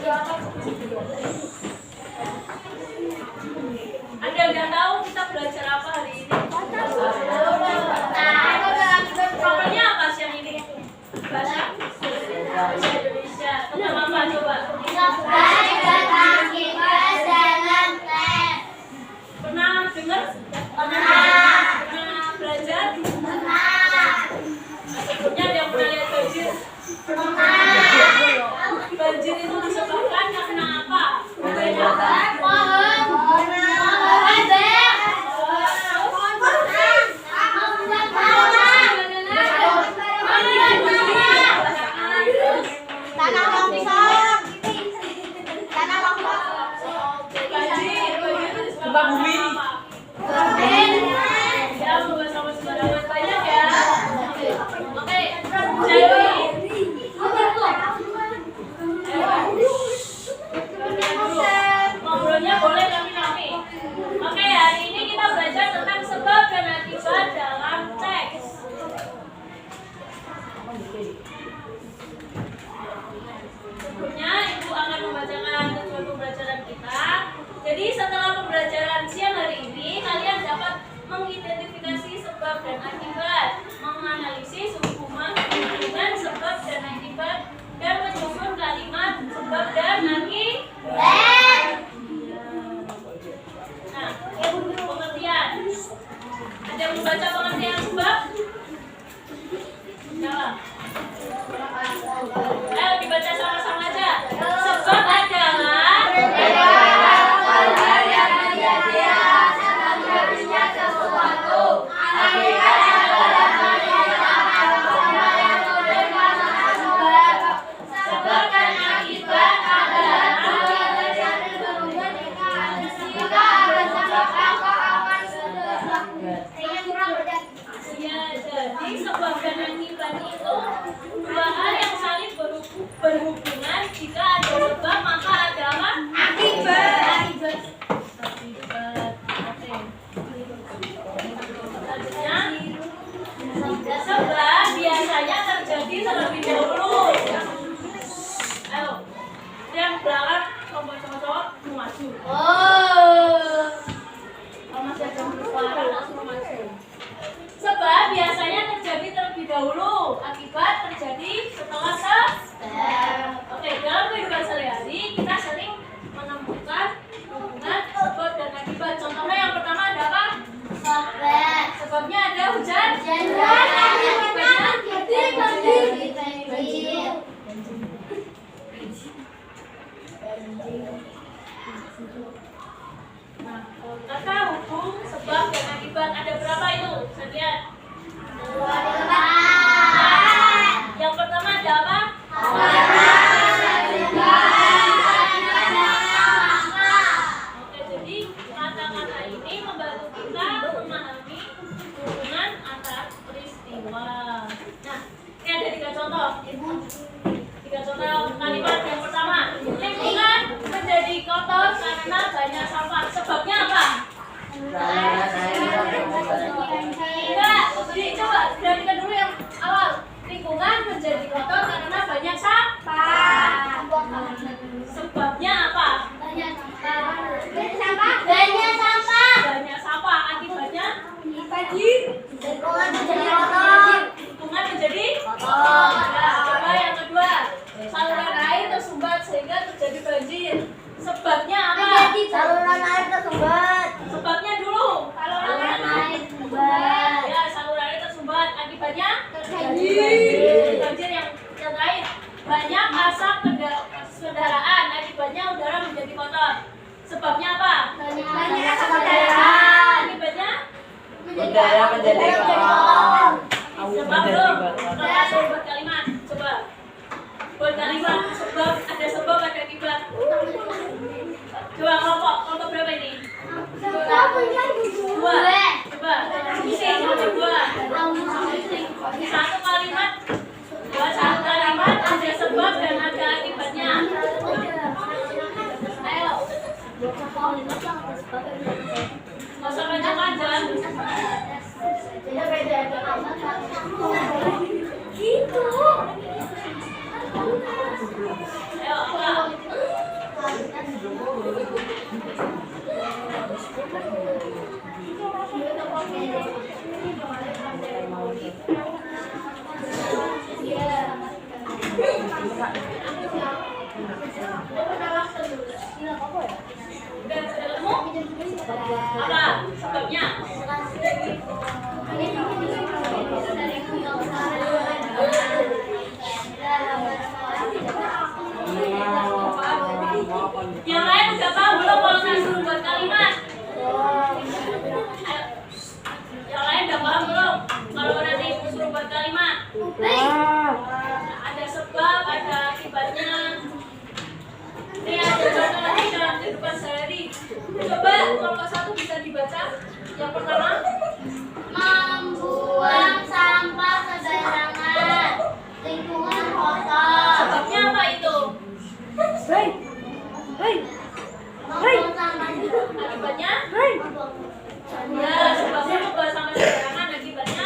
Ada yang nggak tahu kita belajar apa hari ini? Pokoknya apa siang ini? Bahasa Indonesia. Tentang apa coba? Pernah dengar? Pernah belajar? Sebelumnya ada yang pernah lihat banjir? Banjir itu disebabkan karena apa? Gempa bumi. Ya, bukan sama sembarangan banyak ya. Oke, jadi ngobrolnya boleh kami. Oke, hari ini kita belajar tentang sebab dan akibat dalam teks. Sebelumnya Ibu akan membacakan tujuan pembelajaran kita. Jadi setelah pembelajaran siang hari ini, kalian dapat mengidentifikasi sebab dan akibat, menganalisis hubungan sebab dan akibat, dan menyusun kalimat sebab dan akibat. Nah, pengertian. Ada yang membaca pengertian sebab? Siapa? Ayo dibaca sama-sama aja. Sebab adalah sebab dan akibat itu dua hal yang saling berhubungan. Jika ada sebab maka ada apa? Akibat. Oke. Selanjutnya, sebab biasanya terjadi terlebih dahulu. Ayo, yang belakang kelompok-kelompok maju. Kalau masih ada suara langsung maju. Sebab biasanya terjadi terlebih dahulu, akibat terjadi setelah sebab. Oke, dalam kehidupan sehari-hari kita sering menemukan hubungan sebab dan akibat. Contohnya yang pertama ada apa? Sebab. Sebabnya ada hujan. Nah, kata hubung sebab dan akibat ada berapa itu? Saya lihat. Yang pertama ada apa? Oke, jadi kata-kata ini membantu kita memahami hubungan antar peristiwa. Nah, ini ada 3 contoh. 3 contoh kalimat. Yang pertama, lingkungan menjadi kotor karena banyak sampah. Sebabnya apa? Enggak, jadi coba perhatikan dulu yang awal. Lingkungan menjadi kotor karena banyak sampah. Sebabnya apa? Banyak sampah. Banyak sampah. Akibatnya? Lingkungan menjadi kotor. Lingkungan menjadi kotor. Nah, coba yang kedua. Saluran air tersumbat sehingga terjadi banjir. Sebabnya apa? Saluran air tersumbat. Sebabnya dulu. Saluran air tersumbat. Ya, saluran air tersumbat. Akibatnya terjadi banjir. Yang terakhir, banyak asap kendaraan. Akibatnya udara menjadi kotor. Sebabnya apa? Banyak asap kendaraan. Akibatnya Udara menjadi kotor. sebab belum. Langsung buat kalimat. Coba buat kalimat. Sebab ada sebab ada akibat. Coba kelompok berapa ini? 2. Coba isi dua. Satu kalimat. Satu kalimat ada sebab dan ada akibatnya. Ayo. Nggak usah panjang-panjang. Gitu. Ayo. Udah ketemu? Apa sebabnya? Yang lain udah paham belum kalau saya suruh buat kalimat? Ayo. Yang lain udah paham belum kalau nanti suruh buat kalimat? Ada sebab, ada akibatnya. Ini ada contoh lagi dalam kehidupan sehari. Coba kelompok 1 bisa dibaca. Yang pertama, Membuang sampah sembarangan, lingkungan kotor. sebabnya apa itu? Membuang sampah Akibatnya? Ya, sebabnya membuang sampah sembarangan. Akibatnya?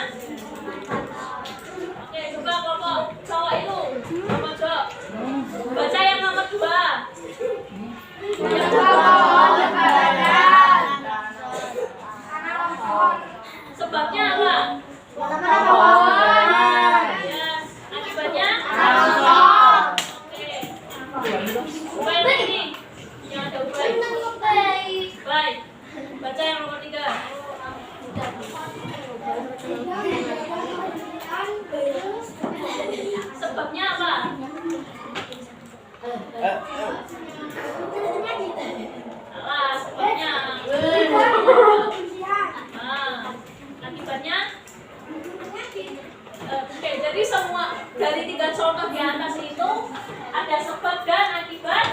Oke, coba kelompok cowok itu. Kelompok cowok. Baca yang nomor 2. Yang sebabnya apa? Ya, akibatnya? Oke. Ubay lagi nih. Yang ada ubay. Baik. Baca yang nomor 3. Sebabnya apa? Salah, sebabnya. Akibatnya? Oke, jadi semua dari 3 contoh di atas itu ada sebab dan akibat.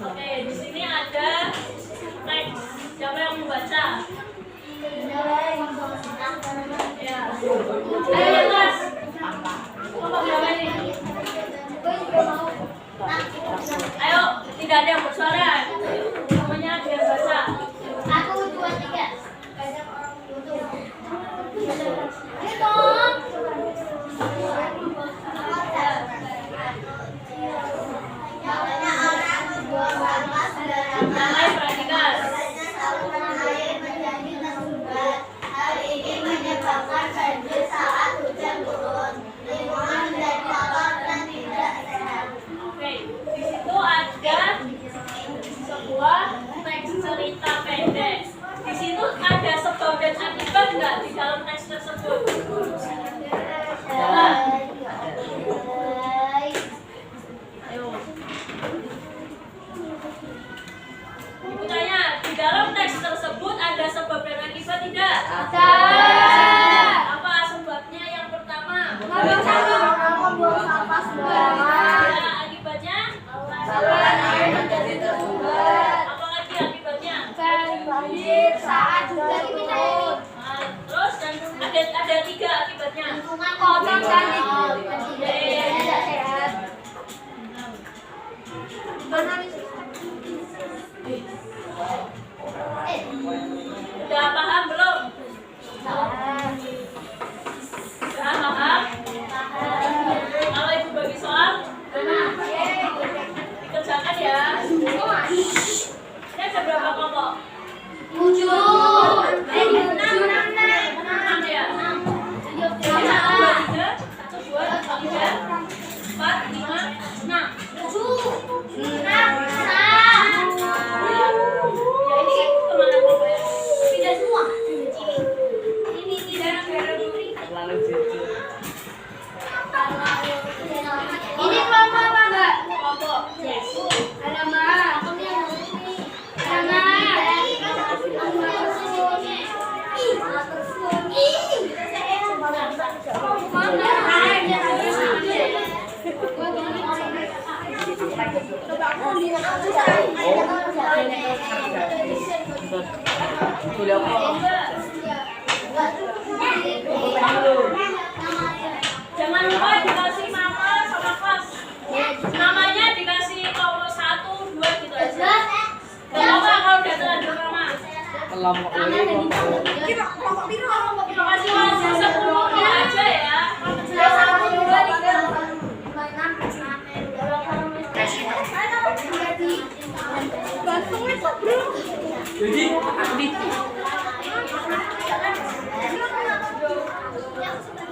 Oke, di sini ada teks. Siapa yang mau baca? Ya. Ayo yang kelas. Kelompok berapa ini? Ayo, tidak ada yang bersuara. Namanya biar baca. Aku 2, 3. Ayo dong. Namanya orang membuang sampah sembarangan. Yang lain perhatikan. Biasanya saluran air menjadi tersumbat. Hal ini menyebabkan banjir saat hujan turun. Lingkungan menjadi kotor dan tidak sehat. Oke, di situ ada sebuah teks cerita pendek. Di situ ada sebab dan akibat nggak di dalam teks tersebut? Ada. Ayo. Ibu tanya, di dalam teks tersebut ada sebab dan akibat tidak? Ada. Apa sebabnya yang pertama? Membuang sampah sembarangan. Ya, akibatnya? Saluran air menjadi tersumbat. Apa lagi akibatnya? Banjir saat hujan turun. Nah, terus dan ada 3 akibatnya. Lingkungan kotor dan tidak sehat. Udah paham belum? Udah paham? Kalau ibu bagi soal, dikerjakan ya. Ini ada berapa kelompok? 7. 6 ya? 1, 2, 3, 4, 5, 6. Ya ini kemana kelompoknya? Pindah semua. Ini tidak ada Terlalu jujur. Ini kelompok apa enggak? kelompok. Yes. Ada Mbak. Ada Kuliah Jangan lupa dikasih nama sama kelas. Namanya dikasih kelompok 1, 2 gitu aja. Gak apa kalau udah terlanjur nama. kelompok Kasih langsung sepuluhnya aja ya. 1, 2, 3. Jadi aktif.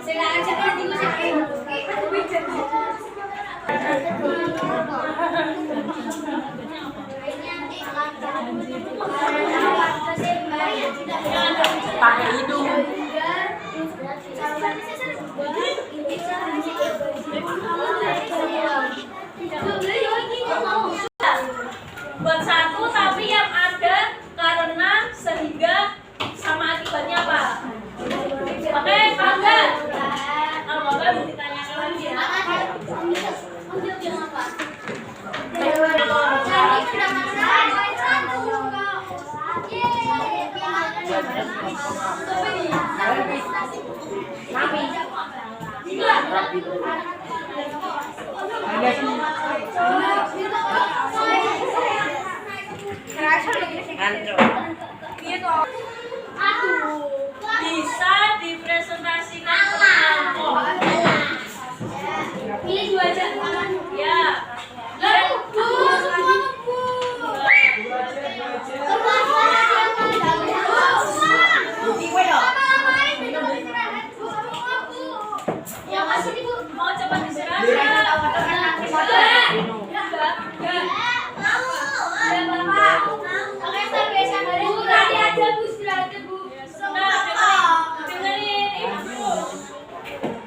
Silakan Pakai hidung. Buat satu tapi yang ada karena sehingga sama akibatnya apa? Oke, Angga. Kalau Bapak mau ditanyakan lagi ya. Bisa dipresentasikan ke kelompok. Pilih dua aja. Ya. Mau cepat istirahat? Dengerin ibu.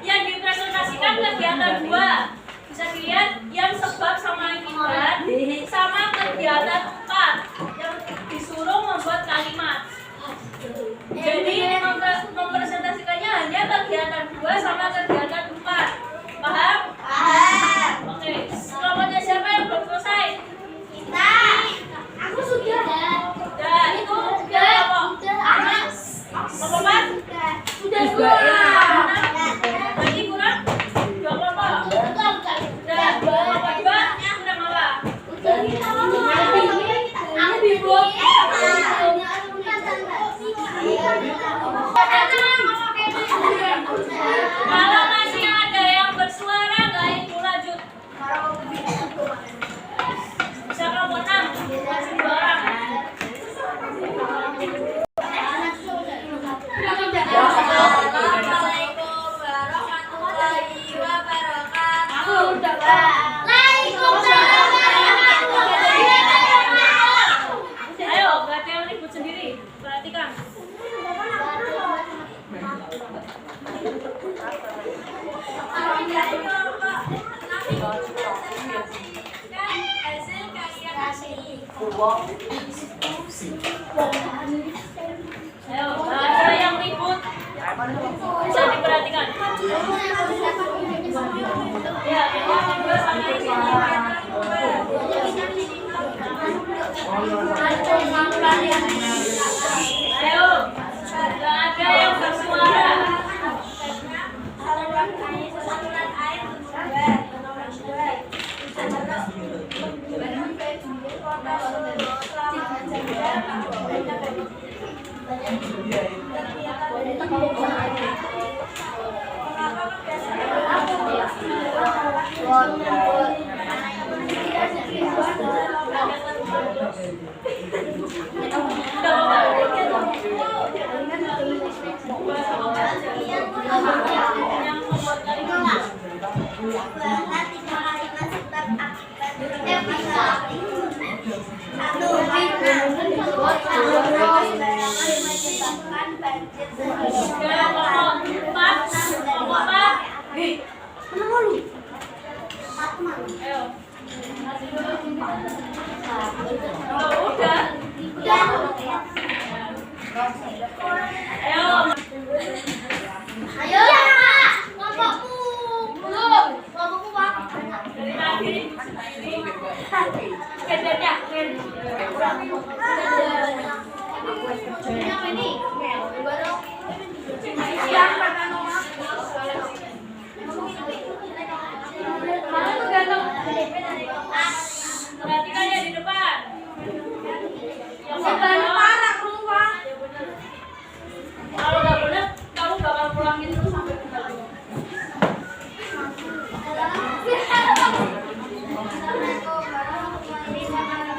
Yang dipresentasikan kegiatan dua. Bisa dilihat yang sebab sama akibat sama kegiatan 4 yang disuruh membuat kalimat. Jadi mempresentasikannya hanya kegiatan 2 sama kegiatan 4. Paham? Paham. Oke. Kelompoknya siapa yang belum selesai? Kita. Aku sudah. Udah, itu kelompok. Kelompok 4? Sudah dua. Lagi kurang? 2 kelompok. Udah, kelompok 2 kurang apa? Aku bingung. Kalau masih ada yang bersuara, nggak ibu lanjut. Bisa kelompok 6, masih 2 orang. Assalamualaikum warahmatullahi wabarakatuh. Waalaikumsalam warahmatullahi wabarakatuh. Ayo, nggak ada yang ribut sendiri. Perhatikan. Hasil karya kasih. Ayo, nggak ada yang ribut. Bisa diperhatikan. Ya, yang kedua sama ini. Ayo, nggak ada yang bersuara. Yang membuat kalimat. Ayo. Kelompokku. Belum. Kelompokku, Pak. Perhatikan ya di depan. Yang Sebenarnya parah keluar. Kalau nggak benar, kamu bakal pulangin terus sampai benar. Assalamualaikum warahmatullahi wabarakatuh.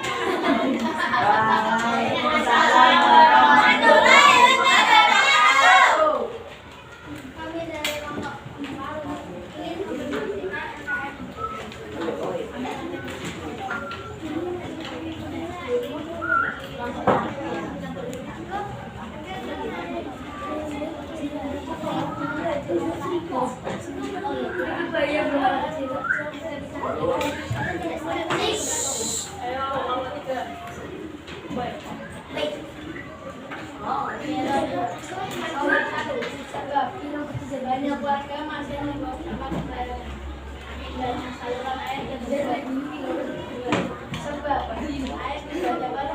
Ayo, kamu tiga. Banyak warga masih membawa sama kendaraan dan saluran air yang sebab air tidak dapat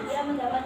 dia mendapat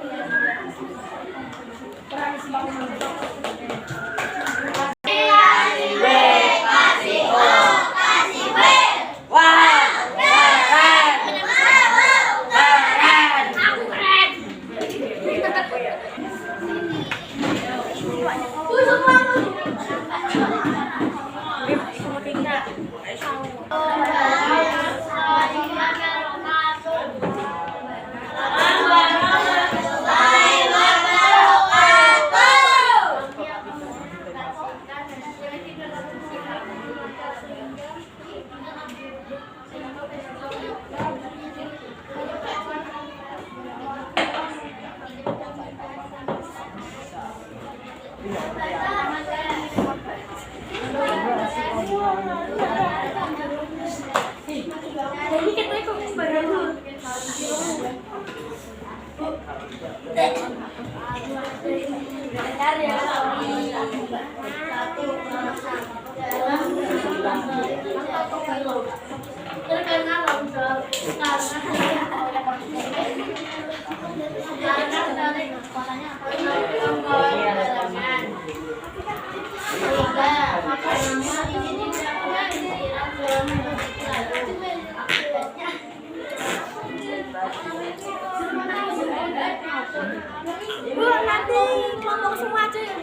Bu, nanti ngomong semua aja ya.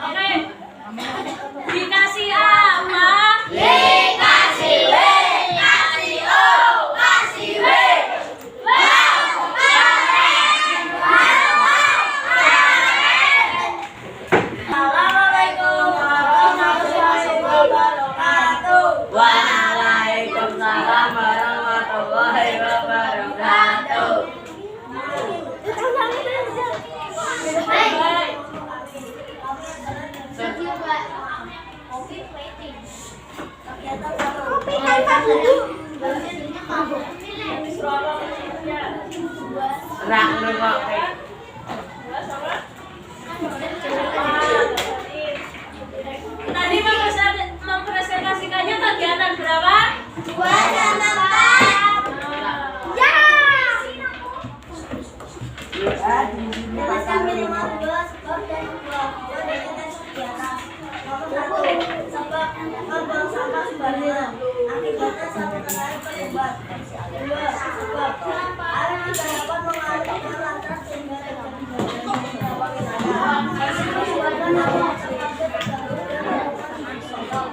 Oke. Dikasih apa? Dikasih W, kasih O, kasih W. Assalamualaikum warahmatullahi wabarakatuh. Waalaikumsalam warahmatullahi wabarakatuh. Rak nunggu. Tadi mempresentasikannya kegiatan berapa? 2 dan 4. Ya. Jelaskan minimal 2 sebab dan 2 dengan kegiatan. Nomor 1, sebab membuang sampah sembarangan. Akibatnya sampah menarik penyebab. 2, sebab air tidak dapat mengalirkan lantas sehingga terjadi dapat genangan. Perbuatan yang mengakibatkan terganggu dengan contoh.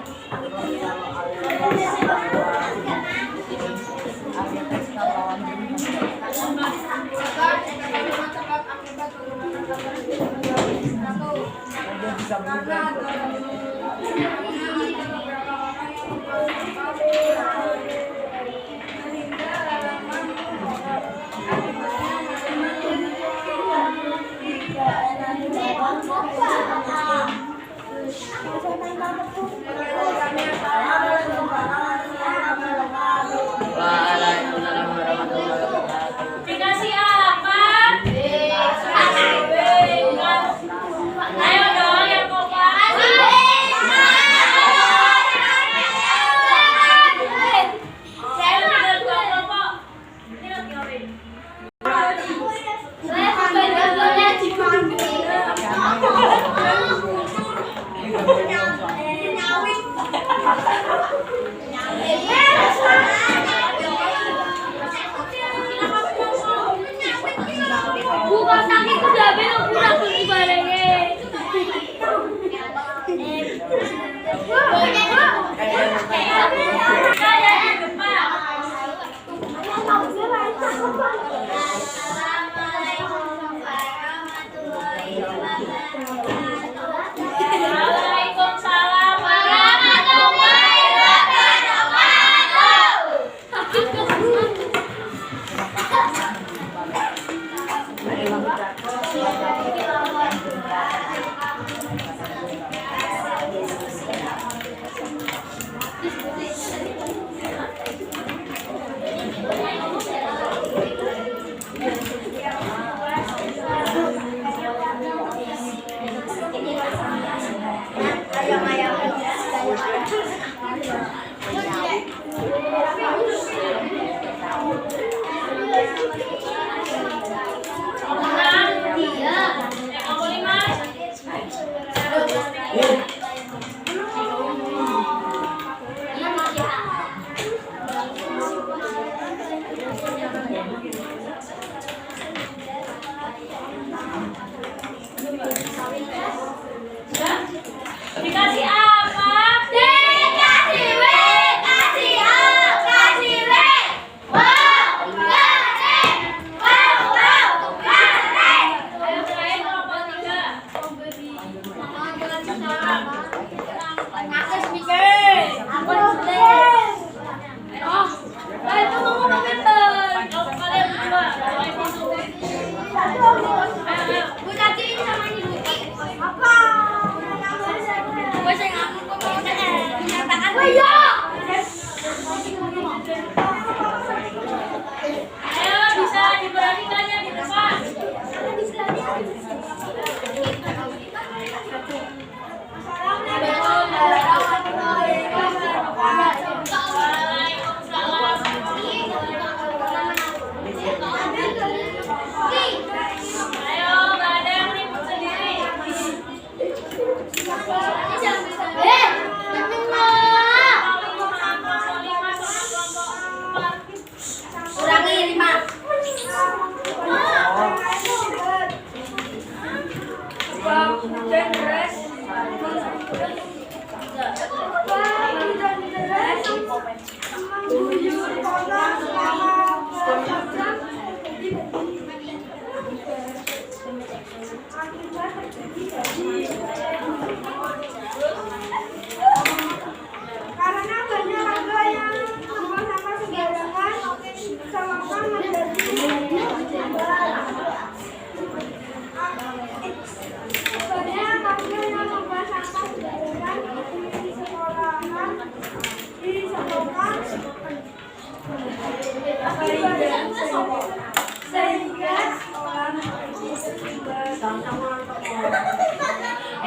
Waalaikumsalam warahmatullahi wabarakatuh. Dikasih apa? Ayo dong yang kompak.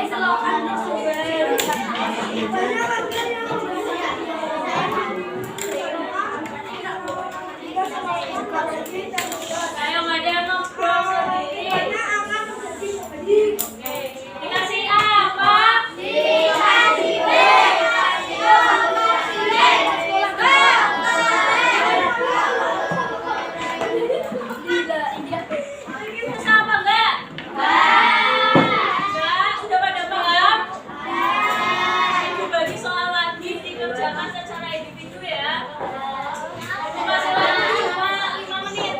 selokan nih sumber. Ayo nggak ada yang nongkrong sendiri. Oke, dikasih apa? Dikasih B. Bisa apa enggak? Enggak, udah pada paham? Ibu bagi soal lagi dikerjakan secara individu ya. Dikasih waktu cuma 5 menit.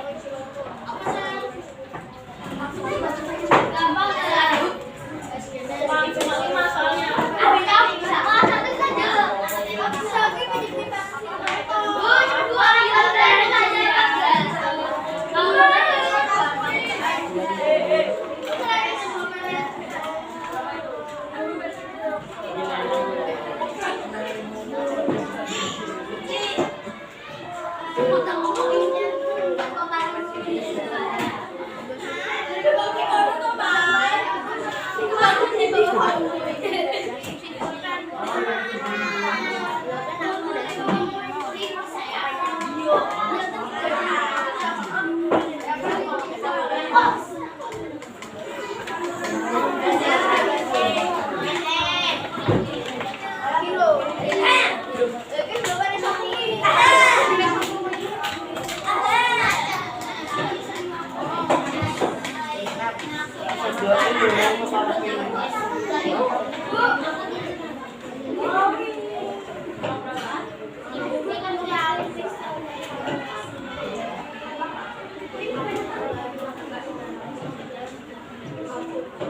Cuma 5 soalnya.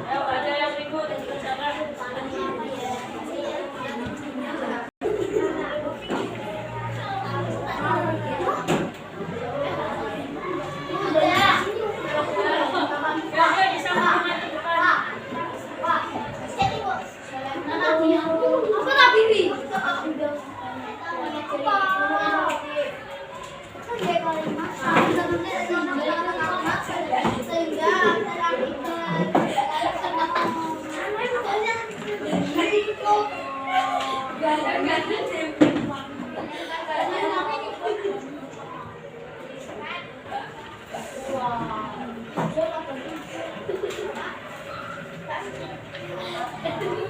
Ayo ada yang ribut dikerjakan. Bisa menghemat di depan. Wow.